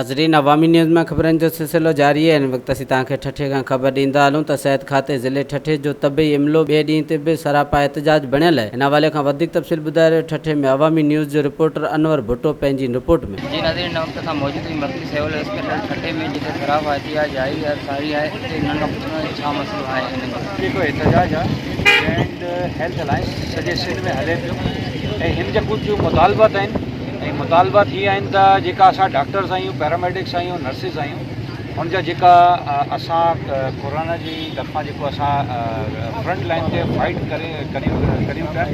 नाज़रीन, अवामी न्यूज़ में ख़बरनि जो सिलसिलो जारी है। इन वक्त असीं तव्हांखे ठठे खां ख़बर ॾींदा हलूं त सिहत खाते ज़िले ठठे जो तबी इमलो ॿिए ॾींहं ते बि सरापा एहतजाज बणियल आहे। इन हवाले खां वधीक तफ़सील ॿुधाए रहियो ठठे में अवामी न्यूज़ जो रिपोर्टर अनवर भुट्टो पंहिंजी रिपोर्ट में। जी नाज़रीन, वक्त असां मौजूद हुई मर्कज़ी सिविल हॉस्पिटल ठठे में, जिते सरापा एहतजाज आई है सारी है। हिननि खां पुछण छा मसइलो आहे। हिननि जो जेको एहतजाज आहे एंड हेल्थ अलायंस सॼे सिंध में हले पियो ऐं हिन जा कुझु मुतालबात आहिनि ऐं मुतालबात हीअ आहिनि त जेका असां डॉक्टर्स आहियूं, पैरामेडिक्स आहियूं, नर्सिस आहियूं, हुन जा जेका असां कोरोना जी तरफ़ां जेको असां फ्रंट लाइन ते फाइट करियूं पिया,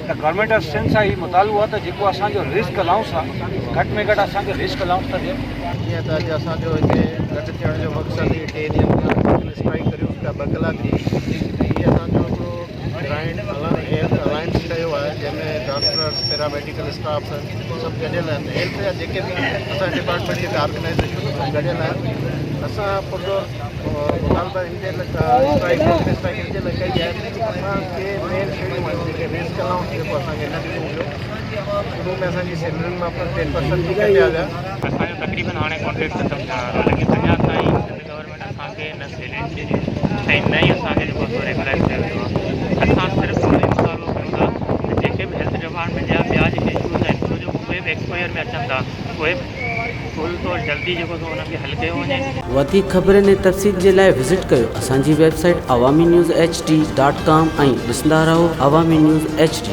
त गवर्नमेंट ऑफ सिंध सां ही मुतालबो आहे त जेको असांजो रिस्क अलाउंस आहे घटि में घटि असांखे रिस्क अलाउंस त ॾिए। जीअं त अॼु असांजो हिते गॾु थियण जो मक़सदु ई 3 ॾींहंनि खां स्ट्राइक करियूं पिया 2 कलाक जी। हीअ असांजो हिकिड़ो हेल्थ अलायंस कयो आहे, जंहिंमें डॉक्टर्स, पैरामेडिकल स्टाफ सभु गॾियल आहिनि। हेल्थ जा जेके बि असांजे डिपार्टमेंट जी ऑर्गेनाइज़ेशन गॾियल आहिनि। असां पुरज़ोर मुतालबा स्ट्राइक हिन जे लाइ कई आहे कि असांखे मेन शयूं आहिनि जेके रिस्क अलाउंस जेको असांखे न ॾिनो हुयो। शुरू में असांजी सैलरियुनि मां 10% थी कटिया विया। असांजो तक़रीबन हाणे कॉन्ट्रेक्ट ख़तमु थियण वारो आहे, लेकिन अञा ताईं सिंध गवर्नमेंट असांखे न सैलरी ॾिनी ऐं न ई असांखे जेको रेगुलाइज़ कयो वियो आहे। असां सिर्फ़ु उन मुतालबो कयूं था त जेके बि हेल्थ डिपार्टमेंट जा ॿिया जेके इशूज़ आहिनि, छो जो उहे बि एक्सपायर में अचनि था, उहे फुल तौर जल्दी जेको उनखे हल कयो वञे। वधीक ख़बरनि ऐं तफ़सील जे लाइ विज़िट कयो असांजी वेबसाइट awamiNewsHD.com ऐं ॾिसंदा रहो अवामी न्यूज़ HD।